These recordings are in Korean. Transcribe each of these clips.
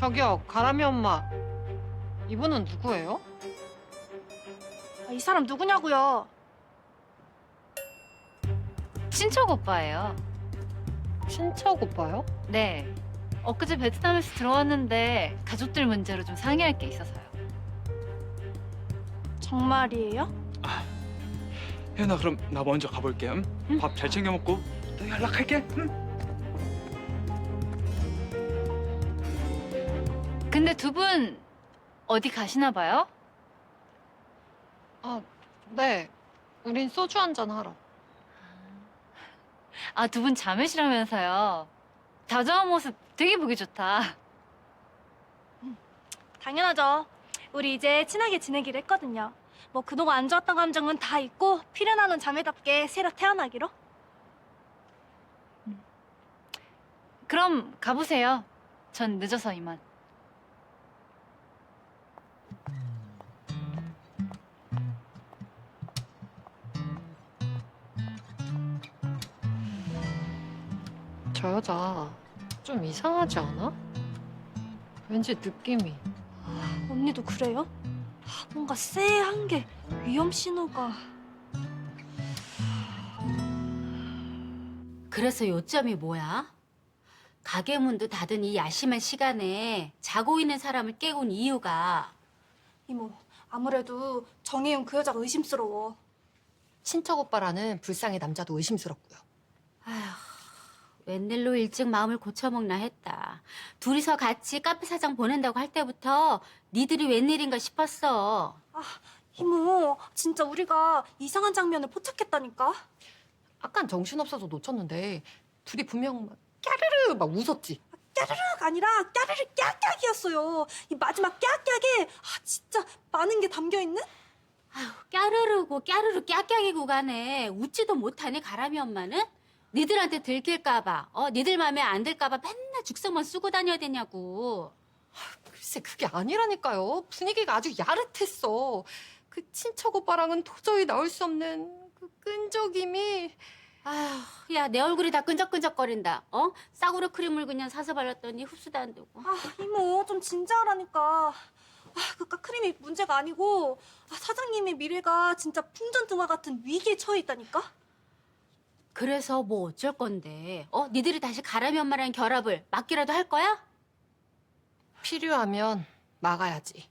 저기요, 가람이 엄마. 이분은 누구예요? 이 사람 누구냐고요? 친척 오빠예요. 친척 오빠요? 네. 엊그제 베트남에서 들어왔는데 가족들 문제로 좀 상의할 게 있어서요. 정말이에요? 혜연아, 그럼 나 먼저 가볼게. 응? 밥 잘 챙겨 먹고 또 연락할게. 응? 근데 두 분 어디 가시나 봐요? 아, 네. 우린 소주 한잔 하러. 아, 두 분 자매시라면서요. 다정한 모습 되게 보기 좋다. 당연하죠. 우리 이제 친하게 지내기로 했거든요. 뭐 그동안 안 좋았던 감정은 다 잊고 필요나는 자매답게 새로 태어나기로. 그럼 가보세요. 전 늦어서 이만. 저 여자 좀 이상하지 않아? 왠지 느낌이. 언니도 그래요? 뭔가 쎄한 게 위험 신호가. 그래서 요점이 뭐야? 가게 문도 닫은 이 야심한 시간에 자고 있는 사람을 깨고 온 이유가 이모, 아무래도 정혜윤 그 여자가 의심스러워. 친척 오빠라는 불쌍의 남자도 의심스럽고요. 웬일로 일찍 마음을 고쳐먹나 했다. 둘이서 같이 카페 사장 보낸다고 할 때부터 니들이 웬일인가 싶었어. 이모, 진짜 우리가 이상한 장면을 포착했다니까? 아깐 정신없어서 놓쳤는데 둘이 분명 막 까르르 막 웃었지. 까르륵 아니라 까르르 깍깍이었어요. 이 마지막 깍깍에 진짜 많은 게 담겨있는? 까르르고 까르르 깍깍이고 가네. 웃지도 못하네 가람이 엄마는? 니들한테 들킬까봐, 니들 맘에 안 들까봐 맨날 죽성만 쓰고 다녀야 되냐고. 글쎄 그게 아니라니까요. 분위기가 아주 야릇했어. 그 친척 오빠랑은 도저히 나올 수 없는 그 끈적임이. 아휴, 야, 내 얼굴이 다 끈적끈적거린다. 싸구려 크림을 그냥 사서 발랐더니 흡수도 안 되고. 이모, 좀 진지하라니까. 그 크림이 문제가 아니고 사장님의 미래가 진짜 풍전등화 같은 위기에 처해 있다니까? 그래서 뭐 어쩔 건데? 니들이 다시 가람이 엄마랑 결합을 막기라도 할 거야? 필요하면 막아야지.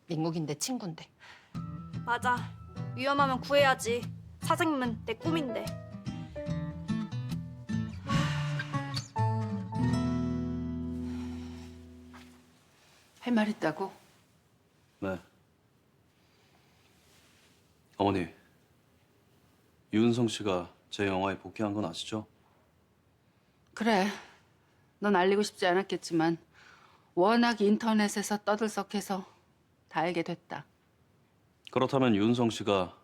민국인데 친군데. 맞아. 위험하면 구해야지. 사장님은 내 꿈인데. 할 말 있다고? 네. 어머니, 유은성 씨가 제 영화에 복귀한 건 아시죠? 그래. 넌 알리고 싶지 않았겠지만 워낙 인터넷에서 떠들썩해서 다 알게 됐다. 그렇다면 유은성 씨가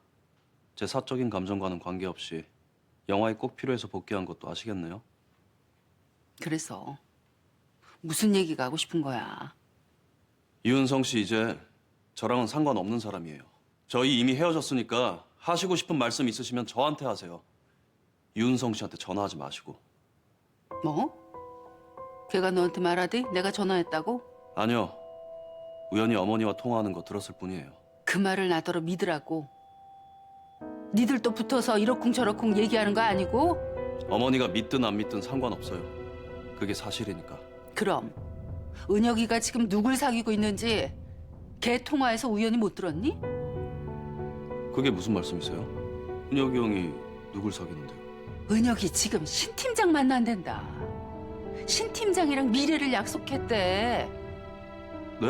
제 사적인 감정과는 관계없이 영화에 꼭 필요해서 복귀한 것도 아시겠네요? 그래서 무슨 얘기가 하고 싶은 거야? 유은성 씨 이제 저랑은 상관없는 사람이에요. 저희 이미 헤어졌으니까 하시고 싶은 말씀 있으시면 저한테 하세요. 유은성 씨한테 전화하지 마시고. 뭐? 걔가 너한테 말하디? 내가 전화했다고? 아니요. 우연히 어머니와 통화하는 거 들었을 뿐이에요. 그 말을 나더러 믿으라고. 니들도 붙어서 이러쿵저러쿵 얘기하는 거 아니고? 어머니가 믿든 안 믿든 상관없어요. 그게 사실이니까. 그럼 은혁이가 지금 누굴 사귀고 있는지 걔 통화에서 우연히 못 들었니? 그게 무슨 말씀이세요? 은혁이 형이 누굴 사귀는데요? 은혁이 지금 신 팀장 만난댄다. 신 팀장이랑 미래를 약속했대. 네?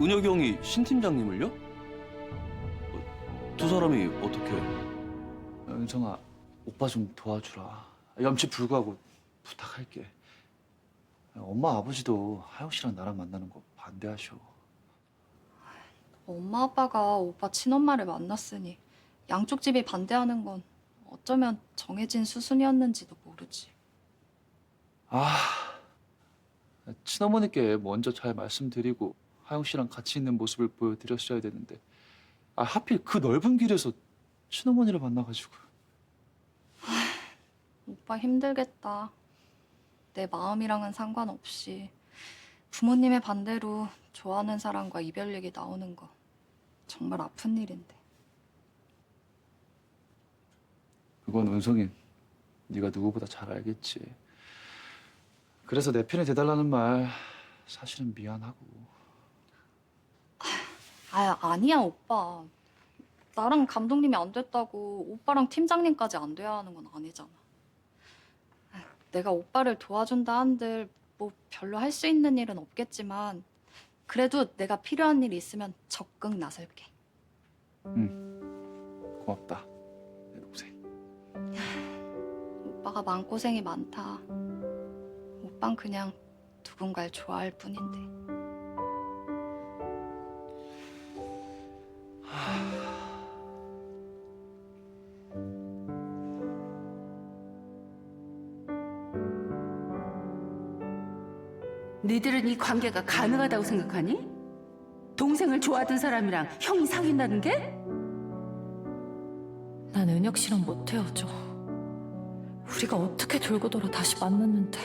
은혁이 형이 신 팀장님을요? 두 사람이 어떻게? 은성아, 오빠 좀 도와주라. 염치 불구하고 부탁할게. 엄마 아버지도 하영 씨랑 나랑 만나는 거 반대하셔. 엄마 아빠가 오빠 친엄마를 만났으니 양쪽 집이 반대하는 건 어쩌면 정해진 수순이었는지도 모르지. 친어머니께 먼저 잘 말씀드리고 하영 씨랑 같이 있는 모습을 보여드렸어야 되는데 하필 그 넓은 길에서 친어머니를 만나가지고. 오빠 힘들겠다. 내 마음이랑은 상관없이 부모님의 반대로 좋아하는 사람과 이별 얘기 나오는 거 정말 아픈 일인데. 그건 은성이 네가 누구보다 잘 알겠지. 그래서 내 편이 돼달라는 말 사실은 미안하고. 아니야, 오빠. 나랑 감독님이 안 됐다고 오빠랑 팀장님까지 안 돼야 하는 건 아니잖아. 내가 오빠를 도와준다 한들 뭐 별로 할 수 있는 일은 없겠지만 그래도 내가 필요한 일이 있으면 적극 나설게. 고맙다, 내 동생. 오빠가 마음고생이 많다. 오빤 그냥 누군가를 좋아할 뿐인데. 니들은 이 관계가 가능하다고 생각하니? 동생을 좋아하던 사람이랑 형이 사귄다는 게? 난 은혁 씨랑 못 헤어져. 우리가 어떻게 돌고 돌아 다시 만났는데.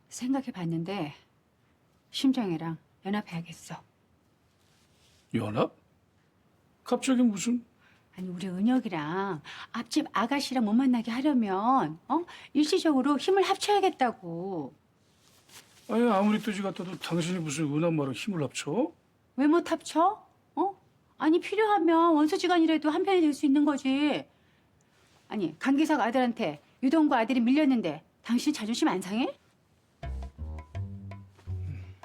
생각해봤는데 심정이랑 연합해야겠어. 연합? 갑자기 무슨? 아니 우리 은혁이랑 앞집 아가씨랑 못 만나게 하려면 일시적으로 힘을 합쳐야겠다고. 아니 아무리 뜨지 같아도 당신이 무슨 은한마랑 힘을 합쳐? 왜 못 합쳐? 아니 필요하면 원수지간이라도 한편이 될 수 있는 거지. 아니 강기석 아들한테 유동구 아들이 밀렸는데 당신 자존심 안 상해?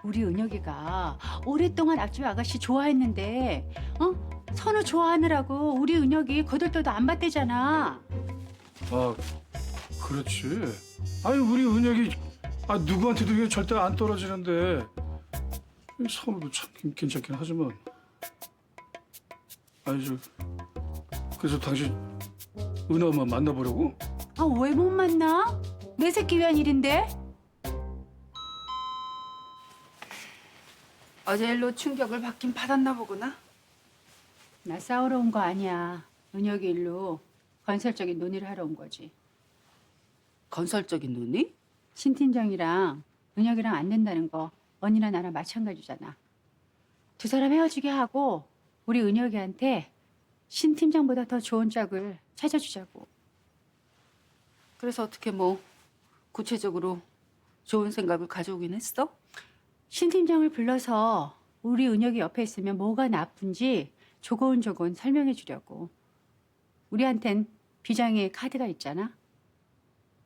우리 은혁이가 오랫동안 앞집 아가씨 좋아했는데 선우 좋아하느라고 우리 은혁이 거들떠도 안 받대잖아. 아 그렇지. 아니 우리 은혁이 누구한테도 이게 절대 안 떨어지는데 선우도 참 괜찮긴 하지만 그래서 당신 은하만 만나보려고? 왜 못 만나? 내 새끼 위한 일인데. 어제 일로 충격을 받긴 받았나 보구나. 나 싸우러 온 거 아니야. 은혁이 일로 건설적인 논의를 하러 온 거지. 건설적인 논의? 신 팀장이랑 은혁이랑 안 된다는 거 언니나 나랑 마찬가지잖아. 두 사람 헤어지게 하고 우리 은혁이한테 신 팀장보다 더 좋은 짝을 찾아주자고. 그래서 어떻게 뭐 구체적으로 좋은 생각을 가져오긴 했어? 신 팀장을 불러서 우리 은혁이 옆에 있으면 뭐가 나쁜지 조곤조곤 설명해 주려고. 우리한텐 비장의 카드가 있잖아.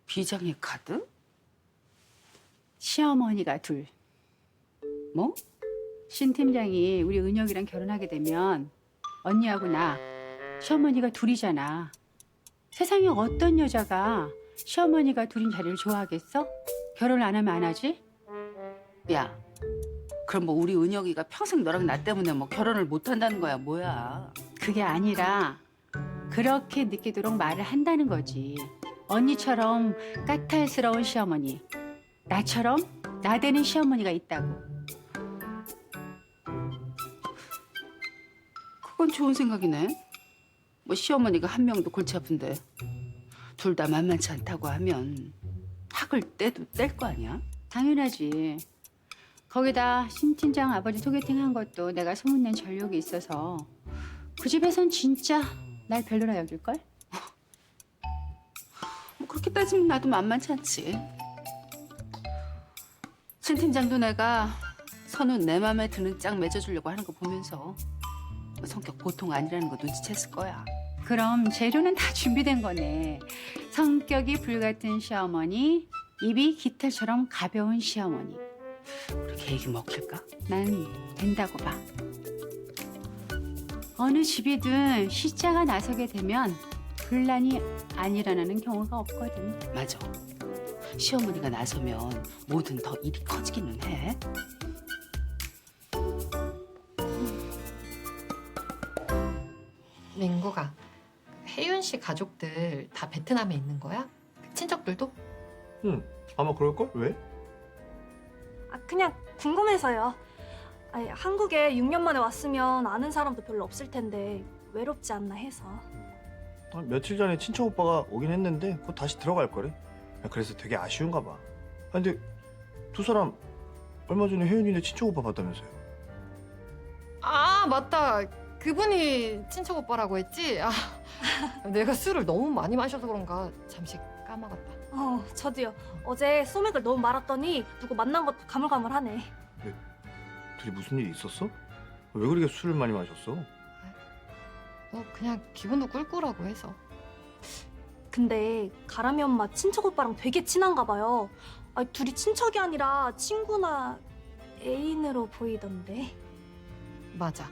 비장의 카드? 시어머니가 둘. 뭐? 신 팀장이 우리 은혁이랑 결혼하게 되면 언니하고 나 시어머니가 둘이잖아. 세상에 어떤 여자가 시어머니가 둘인 자리를 좋아하겠어? 결혼 안 하면 안 하지? 야, 그럼 뭐 우리 은혁이가 평생 너랑 나 때문에 뭐 결혼을 못 한다는 거야, 뭐야? 그게 아니라 그렇게 느끼도록 말을 한다는 거지. 언니처럼 까탈스러운 시어머니, 나처럼 나대는 시어머니가 있다고. 그건 좋은 생각이네. 뭐 시어머니가 한 명도 골치 아픈데 둘 다 만만치 않다고 하면 학을 떼도 뗄 거 아니야? 당연하지. 거기다 신 팀장 아버지 소개팅 한 것도 내가 소문낸 전력이 있어서 그 집에선 진짜 날 별로라 여길걸? 뭐 그렇게 따지면 나도 만만치 않지. 신 팀장도 내가 선우 내 맘에 드는 짝 맺어주려고 하는 거 보면서 성격 보통 아니라는 거 눈치챘을 거야. 그럼 재료는 다 준비된 거네. 성격이 불같은 시어머니, 입이 깃털처럼 가벼운 시어머니. 우리 계획이 먹힐까? 난 된다고 봐. 어느 집이든 시자가 나서게 되면 분란이 안 일어나는 경우가 없거든. 맞아. 시어머니가 나서면 뭐든 더 일이 커지기는 해. 맹구가 혜윤 씨 가족들 다 베트남에 있는 거야? 친척들도? 응, 아마 그럴걸? 왜? 그냥 궁금해서요. 한국에 6년 만에 왔으면 아는 사람도 별로 없을 텐데 외롭지 않나 해서. 며칠 전에 친척 오빠가 오긴 했는데 곧 다시 들어갈 거래. 그래서 되게 아쉬운가 봐. 근데 두 사람 얼마 전에 혜연이네 친척 오빠 봤다면서요? 아, 맞다. 그분이 친척 오빠라고 했지? 아, 내가 술을 너무 많이 마셔서 그런가 잠시 까먹었다. 저도요. 어제 소맥을 너무 말았더니 누구 만난 것도 가물가물하네. 둘이 무슨 일이 있었어? 왜 그렇게 술을 많이 마셨어? 그냥 기분도 꿀꿀하고 해서. 근데 가람이 엄마 친척 오빠랑 되게 친한가 봐요. 아니, 둘이 친척이 아니라 친구나 애인으로 보이던데. 맞아.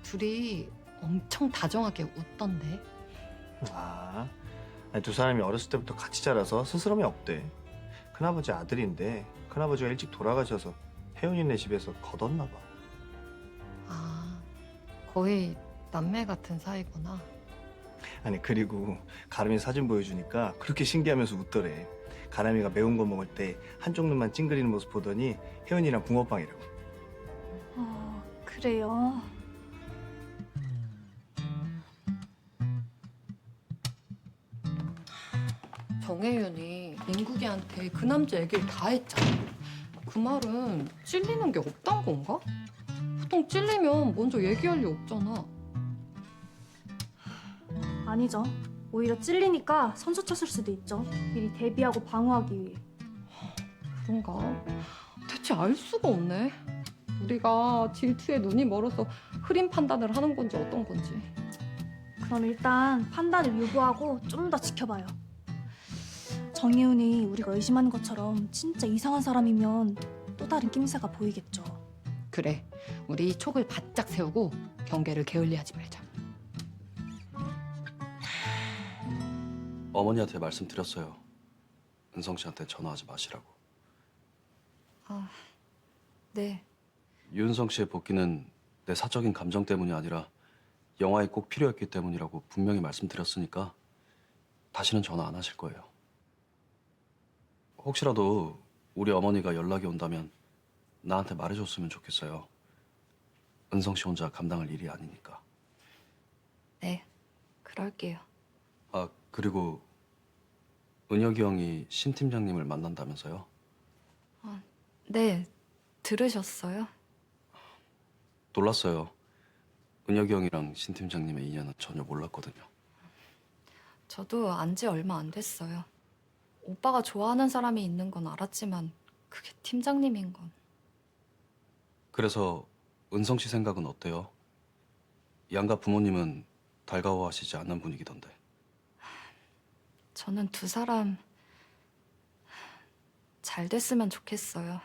둘이 엄청 다정하게 웃던데. 아니, 두 사람이 어렸을 때부터 같이 자라서 스스럼이 없대. 큰아버지 아들인데 큰아버지가 일찍 돌아가셔서 혜연이네 집에서 거뒀나 봐. 아, 거의 남매 같은 사이구나. 아니 그리고 가람이 사진 보여주니까 그렇게 신기하면서 웃더래. 가람이가 매운 거 먹을 때 한쪽 눈만 찡그리는 모습 보더니 혜연이랑 붕어빵이라고. 그래요. 정혜윤이 민국이한테 그 남자 얘기를 다 했잖아. 그 말은 찔리는 게 없단 건가? 보통 찔리면 먼저 얘기할 리 없잖아. 아니죠. 오히려 찔리니까 선수 쳤을 수도 있죠. 미리 대비하고 방어하기 위해. 그런가? 대체 알 수가 없네. 우리가 질투에 눈이 멀어서 흐린 판단을 하는 건지 어떤 건지. 그럼 일단 판단을 유보하고 좀 더 지켜봐요. 정혜운이 우리가 의심하는 것처럼 진짜 이상한 사람이면 또 다른 낌새가 보이겠죠. 그래, 우리 촉을 바짝 세우고 경계를 게을리하지 말자. 어머니한테 말씀드렸어요. 은성 씨한테 전화하지 마시라고. 아, 네. 유은성 씨의 복귀는 내 사적인 감정 때문이 아니라 영화에 꼭 필요했기 때문이라고 분명히 말씀드렸으니까 다시는 전화 안 하실 거예요. 혹시라도 우리 어머니가 연락이 온다면 나한테 말해줬으면 좋겠어요. 은성 씨 혼자 감당할 일이 아니니까. 네, 그럴게요. 아, 그리고 은혁이 형이 신 팀장님을 만난다면서요? 네, 들으셨어요? 놀랐어요. 은혁이 형이랑 신 팀장님의 인연은 전혀 몰랐거든요. 저도 안 지 얼마 안 됐어요. 오빠가 좋아하는 사람이 있는 건 알았지만 그게 팀장님인 건. 그래서 은성 씨 생각은 어때요? 양가 부모님은 달가워하시지 않는 분위기던데. 저는 두 사람 잘 됐으면 좋겠어요.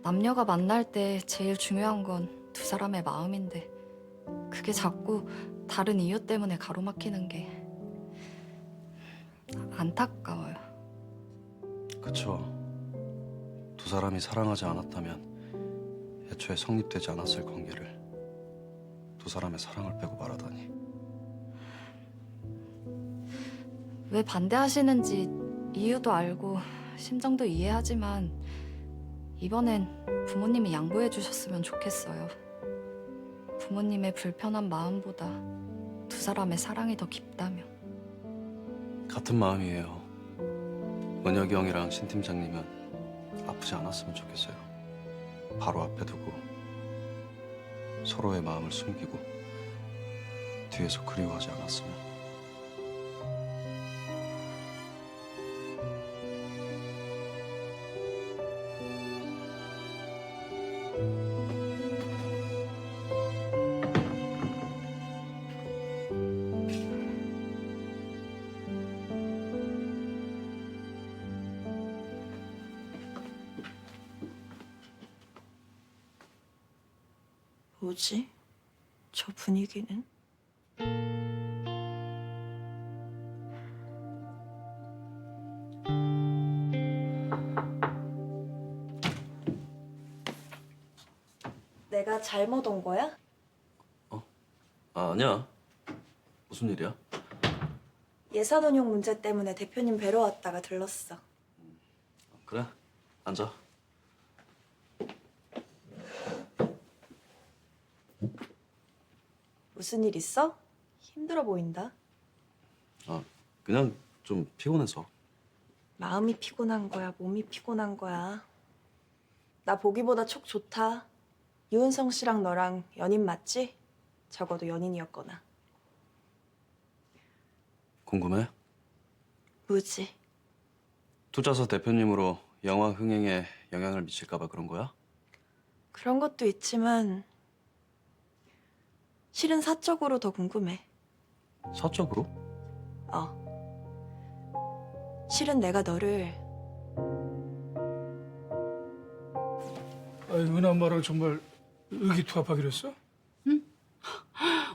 남녀가 만날 때 제일 중요한 건 두 사람의 마음인데 그게 자꾸 다른 이유 때문에 가로막히는 게 안타까워요. 그쵸. 두 사람이 사랑하지 않았다면 애초에 성립되지 않았을 관계를 두 사람의 사랑을 빼고 말하다니. 왜 반대하시는지 이유도 알고 심정도 이해하지만 이번엔 부모님이 양보해 주셨으면 좋겠어요. 부모님의 불편한 마음보다 두 사람의 사랑이 더 깊다면. 같은 마음이에요. 은혁이 형이랑 신 팀장님은 아프지 않았으면 좋겠어요. 바로 앞에 두고 서로의 마음을 숨기고 뒤에서 그리워하지 않았으면. 뭐지? 저 분위기는? 내가 잘못 온 거야? 아, 아니야. 무슨 일이야? 예산운용 문제 때문에 대표님 뵈러 왔다가 들렀어. 그래, 앉아. 무슨 일 있어? 힘들어 보인다. 그냥 좀 피곤해서. 마음이 피곤한 거야, 몸이 피곤한 거야. 나 보기보다 촉 좋다. 유은성 씨랑 너랑 연인 맞지? 적어도 연인이었거나. 궁금해? 무지. 투자사 대표님으로 영화 흥행에 영향을 미칠까 봐 그런 거야? 그런 것도 있지만 실은 사적으로 더 궁금해. 사적으로? 실은 내가 너를 아이, 은하 엄마랑 정말 의기투합하기로 했어?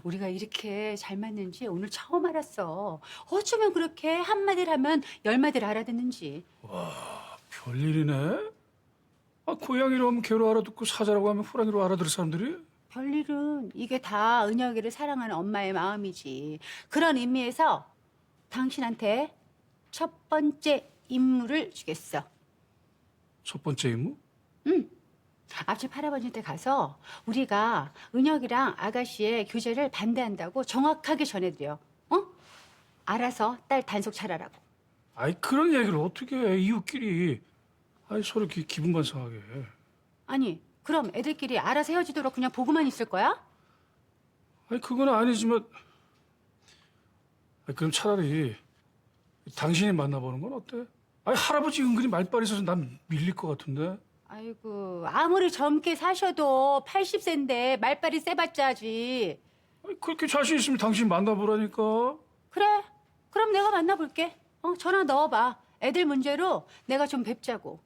우리가 이렇게 잘 맞는지 오늘 처음 알았어. 어쩌면 그렇게 한마디를 하면 열마디를 알아듣는지. 별일이네. 고양이로 하면 개로 알아듣고 사자라고 하면 호랑이로 알아들을 사람들이? 별일은 이게 다 은혁이를 사랑하는 엄마의 마음이지. 그런 의미에서 당신한테 첫 번째 임무를 주겠어. 첫 번째 임무? 앞집 할아버지한테 가서 우리가 은혁이랑 아가씨의 교제를 반대한다고 정확하게 전해드려. 알아서 딸 단속 차려라고. 아이, 그런 얘기를 어떻게 해, 이웃끼리. 아이, 서로 기분만 상하게 해. 아니, 그럼 애들끼리 알아서 헤어지도록 그냥 보고만 있을 거야? 아니, 그건 아니지만. 아니, 그럼 차라리 당신이 만나보는 건 어때? 아니, 할아버지 은근히 말빨이 있어서 난 밀릴 것 같은데. 아이고, 아무리 젊게 사셔도 80세인데 말빨이 세봤자지. 아니, 그렇게 자신 있으면 당신 만나보라니까. 그래, 그럼 내가 만나볼게. 전화 넣어봐. 애들 문제로 내가 좀 뵙자고.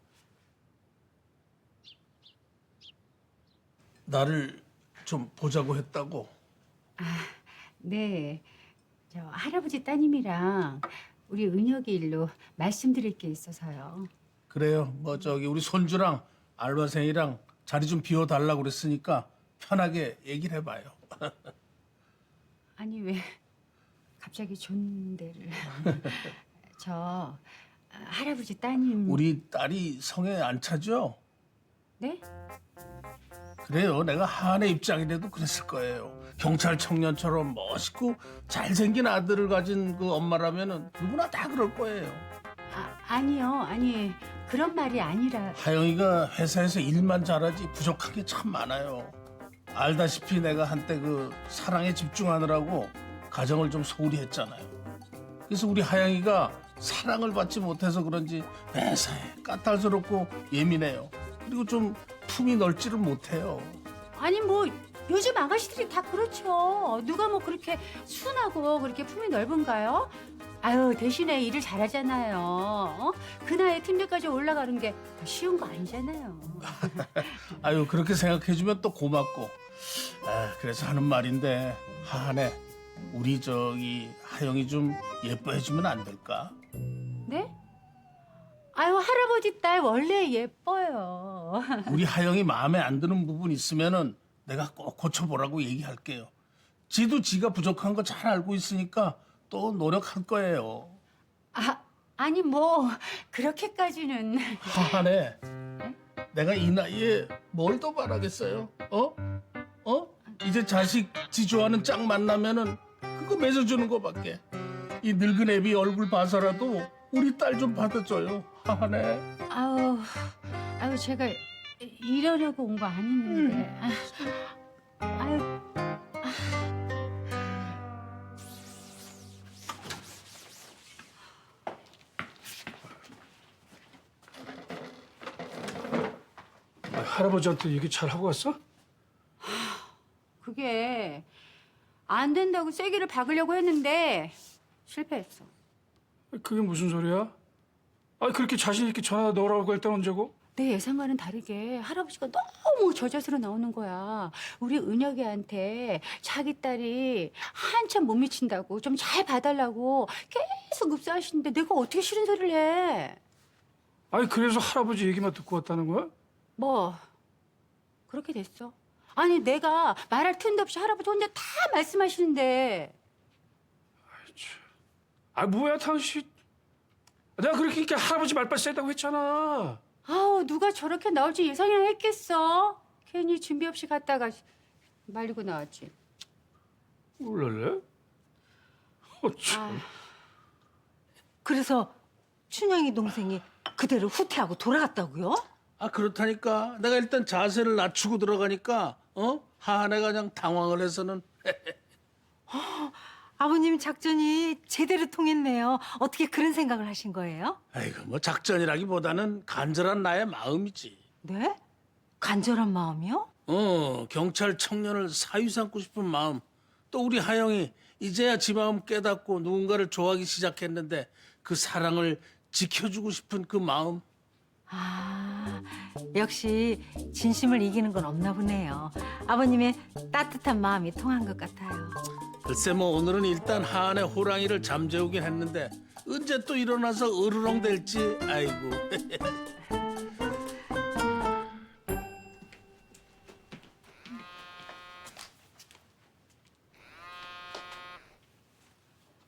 나를 좀 보자고 했다고. 네, 저 할아버지 따님이랑 우리 은혁이 일로 말씀드릴 게 있어서요. 그래요. 뭐 저기 우리 손주랑 알바생이랑 자리 좀 비워달라고 그랬으니까 편하게 얘기를 해봐요. 아니 왜 갑자기 존대를? 저 할아버지 따님. 우리 딸이 성에 안 차죠? 네? 그래요. 내가 하한의 입장이라도 그랬을 거예요. 경찰 청년처럼 멋있고 잘생긴 아들을 가진 그 엄마라면은 누구나 다 그럴 거예요. 아니요, 아니 그런 말이 아니라. 하영이가 회사에서 일만 잘하지 부족한 게 참 많아요. 알다시피 내가 한때 그 사랑에 집중하느라고 가정을 좀 소홀히 했잖아요. 그래서 우리 하영이가 사랑을 받지 못해서 그런지 매사에 까탈스럽고 예민해요. 그리고 좀 품이 넓지를 못해요. 아니 뭐 요즘 아가씨들이 다 그렇죠. 누가 뭐 그렇게 순하고 그렇게 품이 넓은가요? 아유, 대신에 일을 잘하잖아요. 그 나이에 팀장까지 올라가는 게 쉬운 거 아니잖아요. 아유, 그렇게 생각해주면 또 고맙고. 그래서 하는 말인데 하한에 우리 저기 하영이 좀 예뻐해주면 안 될까? 네? 아유, 할아버지 딸 원래 예뻐요. 우리 하영이 마음에 안 드는 부분 있으면은 내가 꼭 고쳐보라고 얘기할게요. 지도 지가 부족한 거 잘 알고 있으니까 또 노력할 거예요. 아니 뭐 그렇게까지는. 하한에 내가 이 나이에 뭘 더 바라겠어요? 이제 자식 지 좋아하는 짝 만나면은 그거 맺어주는 거밖에. 이 늙은 애비 얼굴 봐서라도 우리 딸 좀 받아줘요. 하한에. 아유 제가 이러려고 온 거 아닌데. 아유. 할아버지한테 얘기 잘 하고 갔어? 그게 안 된다고 쐐기를 박으려고 했는데 실패했어. 그게 무슨 소리야? 그렇게 자신 있게 전화 넣으라고 할 땐 언제고? 내 예상과는 다르게 할아버지가 너무 저자세로 나오는 거야. 우리 은혁이한테 자기 딸이 한참 못 미친다고 좀 잘 봐달라고 계속 읍사하시는데 내가 어떻게 싫은 소리를 해. 그래서 할아버지 얘기만 듣고 왔다는 거야? 뭐 그렇게 됐어. 아니 내가 말할 틈도 없이 할아버지 혼자 다 말씀하시는데. 뭐야 당신. 내가 그렇게 이렇게 할아버지 말빨 세다고 했잖아. 누가 저렇게 나올 줄 예상이나 했겠어. 괜히 준비 없이 갔다가 말리고 나왔지. 울랄래? 참. 그래서 춘향이 동생이 그대로 후퇴하고 돌아갔다고요? 아 그렇다니까. 내가 일단 자세를 낮추고 들어가니까 하한이가 그냥 당황을 해서는. 아버님 작전이 제대로 통했네요. 어떻게 그런 생각을 하신 거예요? 아이고 뭐 작전이라기보다는 간절한 나의 마음이지. 네? 간절한 마음이요? 경찰 청년을 사위 삼고 싶은 마음. 또 우리 하영이 이제야 지 마음 깨닫고 누군가를 좋아하기 시작했는데 그 사랑을 지켜주고 싶은 그 마음. 아, 역시 진심을 이기는 건 없나 보네요. 아버님의 따뜻한 마음이 통한 것 같아요. 글쎄 뭐 오늘은 일단 하한의 호랑이를 잠재우긴 했는데 언제 또 일어나서 으르렁 될지. 아이고.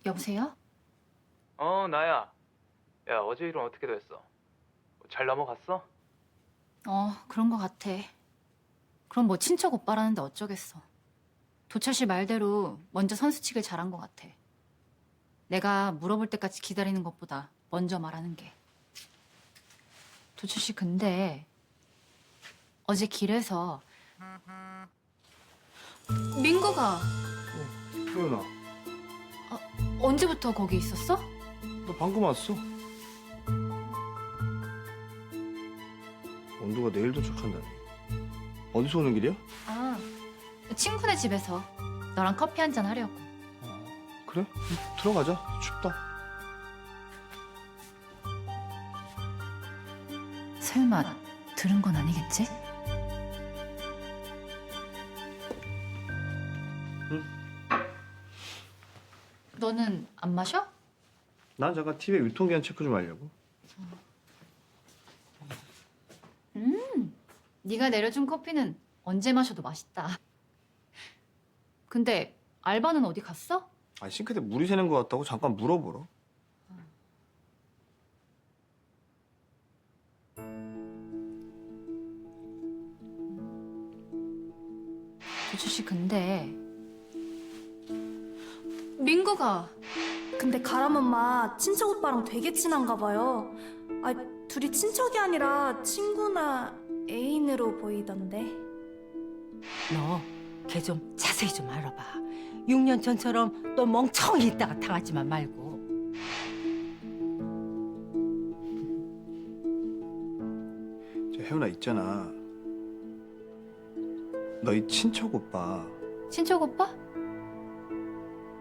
여보세요? 나야. 야, 어제 일은 어떻게 됐어? 잘 넘어갔어? 그런 거 같아. 그럼 뭐 친척 오빠라는데 어쩌겠어. 도철 씨 말대로 먼저 선수치길 잘한 것 같아. 내가 물어볼 때까지 기다리는 것보다 먼저 말하는 게. 도철 씨 근데 어제 길에서 민구가 효연아, 언제부터 거기 있었어? 너 방금 왔어. 원두가 내일 도착한다니. 어디서 오는 길이야? 친구네 집에서 너랑 커피 한잔 하려고. 그래? 들어가자. 춥다. 설마 들은 건 아니겠지? 너는 안 마셔? 난 잠깐 TV에 유통기한 체크 좀 하려고. 네가 내려준 커피는 언제 마셔도 맛있다. 근데 알바는 어디 갔어? 아, 싱크대 물이 새는 것 같다고 잠깐 물어보러. 도주 씨 근데 민구가 근데 가람 엄마 친척 오빠랑 되게 친한가 봐요. 아, 둘이 친척이 아니라 친구나 애인으로 보이던데. 너 걔 좀 자세히 좀 알아봐. 6년 전처럼 또 멍청이 있다가 당하지만 말고. 저 혜연아 있잖아. 너희 친척 오빠. 친척 오빠?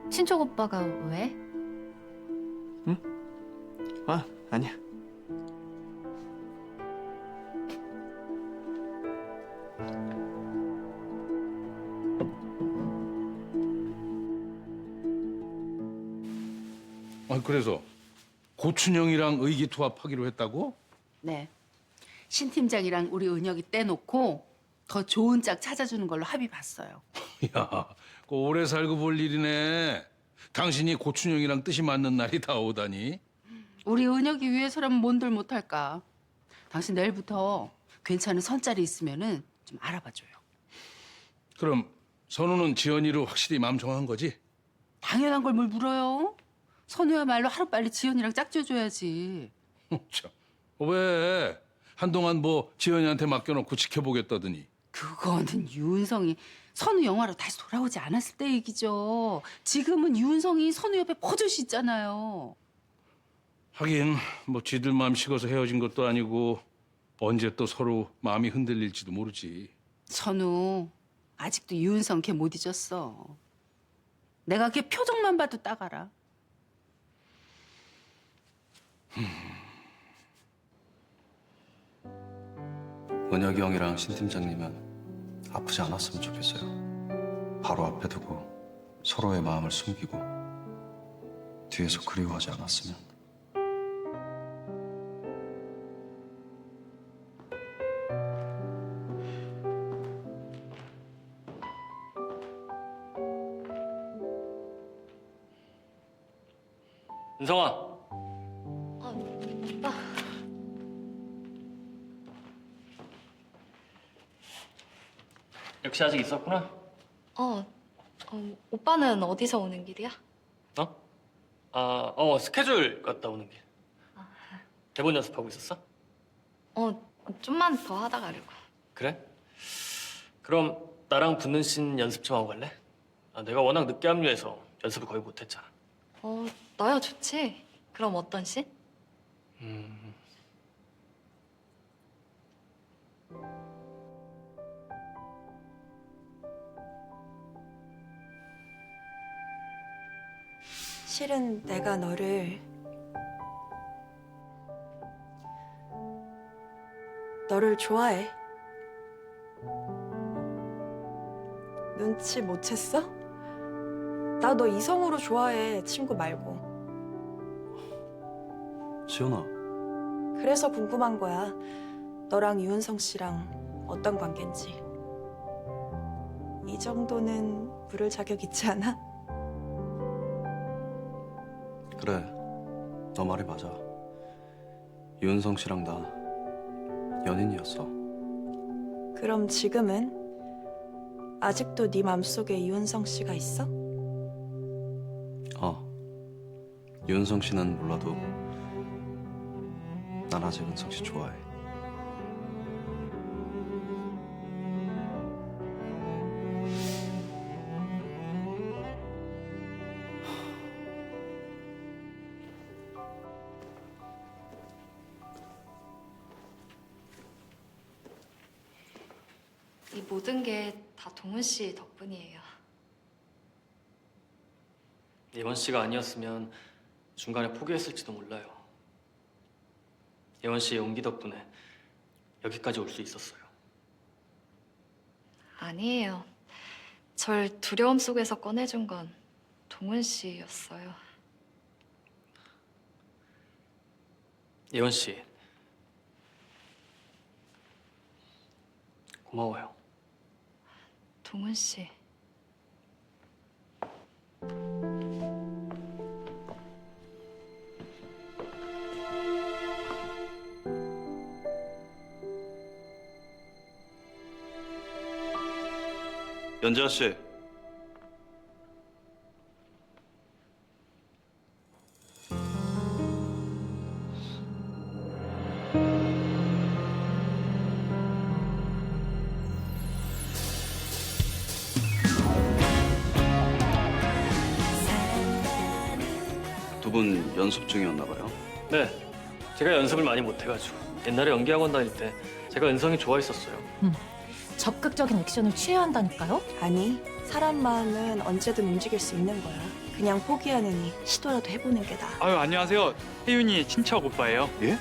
친척 오빠가 왜? 아, 아니야. 그래서 고춘영이랑 의기투합하기로 했다고? 네. 신 팀장이랑 우리 은혁이 떼놓고 더 좋은 짝 찾아주는 걸로 합의 봤어요. 야, 그 오래 살고 볼 일이네. 당신이 고춘영이랑 뜻이 맞는 날이 다 오다니. 우리 은혁이 위해서라면 뭔들 못할까. 당신 내일부터 괜찮은 선자리 있으면은 좀 알아봐줘요. 그럼 선우는 지연이로 확실히 마음 정한 거지? 당연한 걸 뭘 물어요? 선우야말로 하루빨리 지연이랑 짝져줘야지. 참, 왜? 한동안 뭐 지연이한테 맡겨놓고 지켜보겠다더니. 그거는 유은성이 선우 영화로 다시 돌아오지 않았을 때 얘기죠. 지금은 유은성이 선우 옆에 버젓이 있잖아요. 하긴 뭐 지들 마음 식어서 헤어진 것도 아니고 언제 또 서로 마음이 흔들릴지도 모르지. 선우 아직도 유은성 걔 못 잊었어. 내가 걔 표정만 봐도 딱 알아. 은혁이 형이랑 신 팀장님은 아프지 않았으면 좋겠어요. 바로 앞에 두고 서로의 마음을 숨기고 뒤에서 그리워하지 않았으면. 은성아. 오빠. 역시 아직 있었구나. 오빠는 어디서 오는 길이야? 스케줄 갔다 오는 길. 대본 연습하고 있었어? 좀만 더 하다 가려고. 그래? 그럼 나랑 붙는 씬 연습 좀 하고 갈래? 내가 워낙 늦게 합류해서 연습을 거의 못했잖아. 나야 좋지. 그럼 어떤 씬? 실은 내가 너를 좋아해. 눈치 못 챘어? 나 너 이성으로 좋아해, 친구 말고. 지연아, 그래서 궁금한 거야. 너랑 유은성 씨랑 어떤 관계인지. 이 정도는 물을 자격 있지 않아? 그래, 너 말이 맞아. 유은성 씨랑 나 연인이었어. 그럼 지금은 아직도 네 맘속에 유은성 씨가 있어? 유은성 씨는 몰라도 난 아직 은성 씨 좋아해. 이 모든 게 다 동훈 씨 덕분이에요. 예원 씨가 아니었으면 중간에 포기했을지도 몰라요. 예원 씨의 용기 덕분에 여기까지 올 수 있었어요. 아니에요. 절 두려움 속에서 꺼내준 건 동훈 씨였어요. 예원 씨, 고마워요. 동훈 씨. 연지아 씨. 두 분 연습 중이었나 봐요. 네, 제가 연습을 많이 못해가지고 옛날에 연기학원 다닐 때 제가 은성이 좋아했었어요. 적극적인 액션을 취해야 한다니까요? 아니, 사람 마음은 언제든 움직일 수 있는 거야. 그냥 포기하느니 시도라도 해보는 게 나아. 아유, 안녕하세요. 혜윤이 친척 오빠예요. 예?